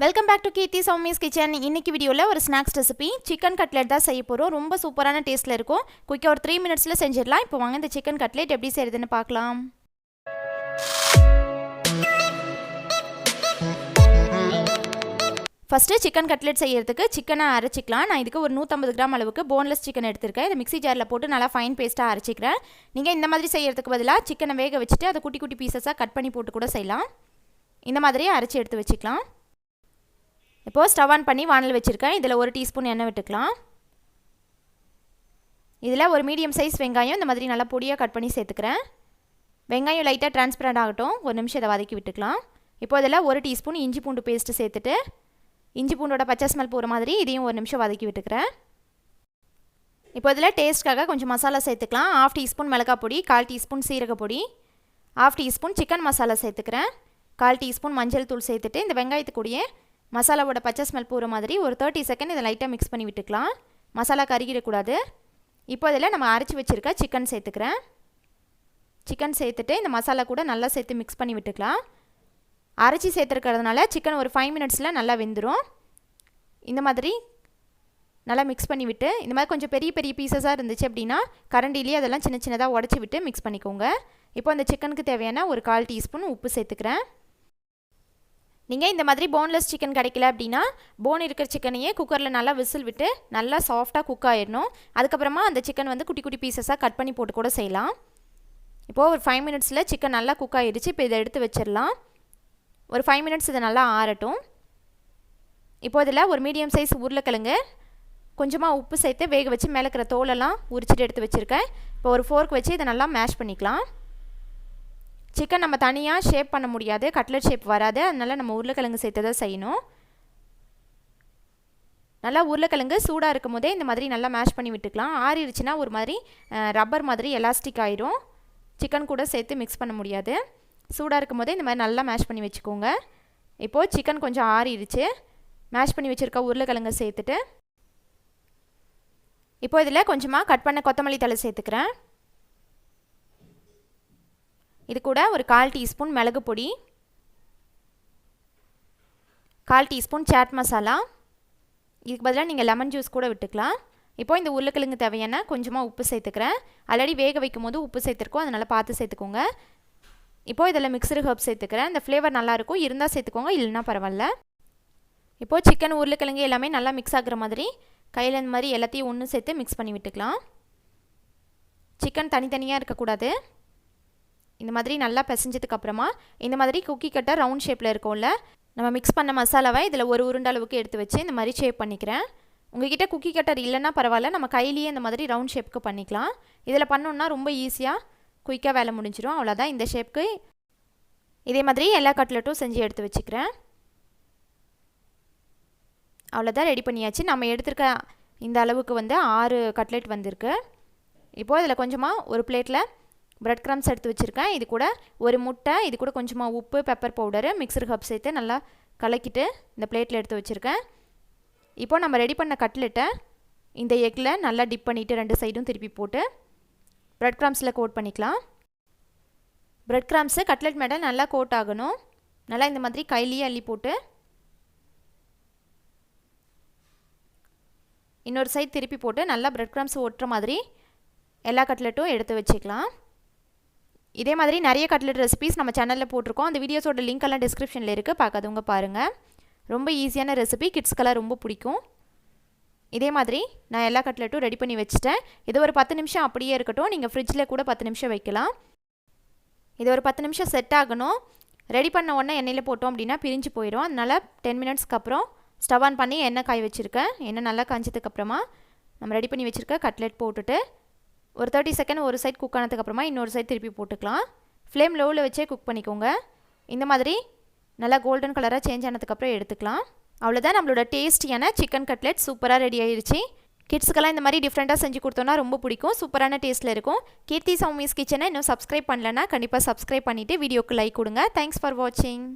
Welcome back to Keerthi Soumi's kitchen. இன்னைக்கு வீடியோவில் ஒரு ஸ்நாக்ஸ் ரெசிபி சிக்கன் கட்லெட் தான் செய்ய போகிறோம். ரொம்ப சூப்பரான டேஸ்ட்டில் இருக்கும். குயிக்காக ஒரு 3 மினிட்ஸில் செஞ்சிடலாம். இப்போ வாங்க இந்த சிக்கன் கட்லெட் எப்படி செய்கிறதுன்னு பார்க்கலாம். ஃபஸ்ட்டு சிக்கன் கட்லெட் செய்கிறதுக்கு சிக்கனை அரைச்சிக்கலாம். நான் இதுக்கு ஒரு 150 கிராம் அளவுக்கு போன்லெஸ் சிக்கன் எடுத்திருக்கேன். இதை மிக்ஸி ஜாரில் போட்டு நல்லா ஃபைன் பேஸ்ட்டாக அரைச்சிக்கிறேன். நீங்கள் இந்த மாதிரி செய்கிறதுக்கு பதிலாக சிக்கனை வேக வச்சுட்டு அதை குட்டி குட்டி பீசஸாக கட் பண்ணி போட்டு கூட செய்யலாம். இந்த மாதிரியே அரைச்சி எடுத்து வச்சுக்கலாம். இப்போது ஸ்டவ் ஆன் பண்ணி வானல் வச்சுருக்கேன். இதில் 1 டீஸ்பூன் எண்ணெய் விட்டுக்கலாம். இதில் ஒரு மீடியம் சைஸ் வெங்காயம் இந்த மாதிரி நல்லா பொடியாக கட் பண்ணி சேர்த்துக்கிறேன். வெங்காயம் லைட்டாக டிரான்ஸ்பரண்ட் ஆகட்டும். ஒரு நிமிஷம் இதை வதக்கி விட்டுக்கலாம். இப்போ இதில் 1 டீஸ்பூன் இஞ்சி பூண்டு பேஸ்ட்டு சேர்த்துட்டு இஞ்சி பூண்டோட பச்சை ஸ்மெல் போகிற மாதிரி இதையும் ஒரு நிமிஷம் வதக்கி விட்டுக்கிறேன். இப்போ இதில் டேஸ்ட்காக கொஞ்சம் மசாலா சேர்த்துக்கலாம். 1/2 டீஸ்பூன் மிளகாய் பொடி, 1/4 டீஸ்பூன் சீரகப்பொடி, 1/2 டீஸ்பூன் சிக்கன் மசாலா சேர்த்துக்கிறேன். 1/4 டீஸ்பூன் மஞ்சள் தூள் சேர்த்துட்டு இந்த வெங்காயத்துக்கூடயே மசாலாவோட பச்சை ஸ்மெல் போகிற மாதிரி ஒரு 30 செகண்ட் இதை லைட்டாக மிக்ஸ் பண்ணி விட்டுக்கலாம். மசாலா கருகிடக்கூடாது. இப்போ இதில் நம்ம அரைச்சி வச்சுருக்க சிக்கன் சேர்த்துக்கிறேன். சிக்கன் சேர்த்துட்டு இந்த மசாலா கூட நல்லா சேர்த்து மிக்ஸ் பண்ணி விட்டுக்கலாம். அரைச்சி சேர்த்துருக்கிறதுனால சிக்கன் ஒரு 5 மினிட்ஸில் நல்லா வெந்துடும். இந்த மாதிரி நல்லா மிக்ஸ் பண்ணி விட்டு இந்த மாதிரி கொஞ்சம் பெரிய பெரிய பீசஸாக இருந்துச்சு அப்படின்னா கரண்டிலேயே அதெல்லாம் சின்ன சின்னதாக உடச்சி விட்டு மிக்ஸ் பண்ணிக்கோங்க. இப்போ அந்த சிக்கனுக்கு தேவையான ஒரு 1/4 டீஸ்பூன் உப்பு சேர்த்துக்கிறேன். நீங்கள் இந்த மாதிரி போன்லெஸ் சிக்கன் கிடைக்கல அப்படின்னா போன் இருக்கிற சிக்கனையே குக்கரில் நல்லா விசில் விட்டு நல்லா சாஃப்டாக குக் ஆகிடணும். அதுக்கப்புறமா அந்த சிக்கன் வந்து குட்டி குட்டி பீசஸாக கட் பண்ணி போட்டு கூட செய்யலாம். இப்போது ஒரு 5 மினிட்ஸில் சிக்கன் நல்லா குக் ஆகிடுச்சு. இப்போ இதை எடுத்து வச்சிடலாம். ஒரு 5 மினிட்ஸ் இதை நல்லா ஆறட்டும். இப்போ இதில் ஒரு மீடியம் சைஸ் உருளைக்கிழங்கு கொஞ்சமாக உப்பு சேர்த்து வேக வச்சு மேலே இருக்கிற தோலெல்லாம் உரிச்சிட்டு எடுத்து வச்சுருக்கேன். இப்போ ஒரு ஃபோர்க் வச்சு இதை நல்லா மேஷ் பண்ணிக்கலாம். சிக்கன் நம்ம தனியாக ஷேப் பண்ண முடியாது, கட்லெட் ஷேப் வராது. அதனால் நம்ம உருளைக்கிழங்கு சேர்த்து தான் செய்யணும். நல்லா உருளைக்கிழங்கு சூடாக இருக்கும் போதே இந்த மாதிரி நல்லா மேஷ் பண்ணி விட்டுக்கலாம். ஆறிடுச்சுன்னா ஒரு மாதிரி ரப்பர் மாதிரி எலாஸ்டிக் ஆயிரும். சிக்கன் கூட சேர்த்து மிக்ஸ் பண்ண முடியாது. சூடாக இருக்கும் போதே இந்த மாதிரி நல்லா மேஷ் பண்ணி வச்சுக்கோங்க. இப்போது சிக்கன் கொஞ்சம் ஆறிடுச்சு. மேஷ் பண்ணி வச்சுருக்க உருளைக்கிழங்கு சேர்த்துட்டு இப்போ இதில் கொஞ்சமாக கட் பண்ண கொத்தமல்லி தழை சேர்த்துக்கிறேன். இது கூட ஒரு 1/4 டீஸ்பூன் மிளகு பொடி, 1/4 டீஸ்பூன் சாட் மசாலா. இதுக்கு பதிலாக நீங்கள் லெமன் ஜூஸ் கூட விட்டுக்கலாம். இப்போது இந்த உருளைக்கிழங்கு தேவையான கொஞ்சமாக உப்பு சேர்த்துக்கிறேன். ஆல்ரெடி வேக வைக்கும் போது உப்பு சேர்த்துருக்கோம், அதனால் பார்த்து சேர்த்துக்கோங்க. இப்போது இதில் மிக்சடு ஹர்ப்ஸ் சேர்த்துக்கிறேன். இந்த ஃப்ளேவர் நல்லாயிருக்கும், இருந்தால் சேர்த்துக்கோங்க, இல்லைன்னா பரவாயில்ல. இப்போது சிக்கன் உருளைக்கிழங்கு எல்லாமே நல்லா மிக்ஸ் ஆகுற மாதிரி கையில் இந்த மாதிரி எல்லாத்தையும் ஒன்று சேர்த்து மிக்ஸ் பண்ணி விட்டுக்கலாம். சிக்கன் தனித்தனியாக இருக்கக்கூடாது. இந்த மாதிரி நல்லா பிசைஞ்சதுக்கப்புறமா இந்த மாதிரி குக்கி கட்டர் ரவுண்ட் ஷேப்பில் இருக்கும்ல, நம்ம மிக்ஸ் பண்ண மசாலாவை இதில் ஒரு உருண்டை அளவுக்கு எடுத்து வச்சு இந்த மாதிரி ஷேப் பண்ணிக்கிறேன். உங்கள்கிட்ட குக்கி கட்டர் இல்லைன்னா பரவாயில்ல, நம்ம கையிலேயே இந்த மாதிரி ரவுண்ட் ஷேப்புக்கு பண்ணிக்கலாம். இதில் பண்ணோன்னா ரொம்ப ஈஸியாக குயிக்காக வேலை முடிஞ்சிடும். அவ்வளோதான். இந்த ஷேப்புக்கு இதே மாதிரி எல்லா கட்லெட்டும் செஞ்சு எடுத்து வச்சுக்கிறேன். அவ்வளோதான், ரெடி பண்ணியாச்சு. நம்ம எடுத்துருக்க இந்த அளவுக்கு வந்து 6 கட்லெட் வந்திருக்கு. இப்போது இதில் கொஞ்சமாக ஒரு பிளேட்டில் பிரெட் கிரம்ஸ் எடுத்து வச்சுருக்கேன். இது கூட ஒரு முட்டை, இது கூட கொஞ்சமாக உப்பு, பெப்பர் பவுடரு, மிக்சர் ஹர்ப் சேர்த்து நல்லா கலக்கிட்டு இந்த பிளேட்டில் எடுத்து வச்சுருக்கேன். இப்போ நம்ம ரெடி பண்ண கட்லெட்டை இந்த எக்கில் நல்லா டிப் பண்ணிவிட்டு 2 சைடும் திருப்பி போட்டு பிரெட் கிரம்ஸில் கோட் பண்ணிக்கலாம். பிரெட் கிரம்ஸு கட்லெட் மேலே நல்லா கோட் ஆகணும். நல்லா இந்த மாதிரி கையிலேயே அள்ளி போட்டு இன்னொரு சைடு திருப்பி போட்டு நல்லா பிரெட் கிரம்ஸ் ஒட்டுற மாதிரி எல்லா கட்லெட்டும் எடுத்து வச்சுக்கலாம். இதே மாதிரி நிறைய கட்லெட் ரெசிபீஸ் நம்ம சேனலில் போட்டிருக்கோம். அந்த வீடியோஸோட லிங்க் எல்லாம் டிஸ்கிரிப்ஷனில் இருக்குது, பார்க்காதவங்க பாருங்கள். ரொம்ப ஈஸியான ரெசிபி, கிட்ஸ்க்கெல்லாம் ரொம்ப பிடிக்கும். இதே மாதிரி நான் எல்லா கட்லெட்டும் ரெடி பண்ணி வச்சுட்டேன். இது ஒரு 10 நிமிஷம் அப்படியே இருக்கட்டும். நீங்கள் ஃப்ரிட்ஜில் கூட 10 நிமிஷம் வைக்கலாம். இது ஒரு 10 நிமிஷம் செட் ஆகணும். ரெடி பண்ண உடனே எண்ணெயில் போட்டோம் அப்படின்னா பிரிஞ்சு போயிடும். அதனால் 10 மினிட்ஸ்க்கு அப்புறம் ஸ்டவ் ஆன் பண்ணி எண்ணெய் காய வச்சுருக்கேன். எண்ணெய் நல்லா காய்ச்சதுக்கப்புறமா நம்ம ரெடி பண்ணி வச்சுருக்க கட்லெட் போட்டுட்டு ஒரு 30 செகண்ட் ஒரு சைட் குக் ஆனதுக்கப்புறமா இன்னொரு சைட் திருப்பி போட்டுக்கலாம். ஃப்ளேம் லோவில் வச்சே குக் பண்ணிக்கோங்க. இந்த மாதிரி நல்லா கோல்டன் கலராக சேஞ்ச் ஆனதுக்கப்புறம் எடுத்துக்கலாம். அவ்வளோதான், நம்மளோட டேஸ்டியான சிக்கன் கட்லெட் சூப்பராக ரெடி ஆயிடுச்சு. கிட்ஸுக்கெல்லாம் இந்த மாதிரி டிஃப்ரெண்ட்டாக செஞ்சு கொடுத்தோன்னா ரொம்ப பிடிக்கும். சூப்பரான டேஸ்ட்டில் இருக்கும். கீர்த்தி சௌமிஸ் கிச்சனை இன்னும் சப்ஸ்கிரைப் பண்ணலன்னா கண்டிப்பாக சப்ஸ்கிரைப் பண்ணிவிட்டு வீடியோக்கு லைக் கொடுங்க. தேங்க்ஸ் ஃபார் வாட்சிங்.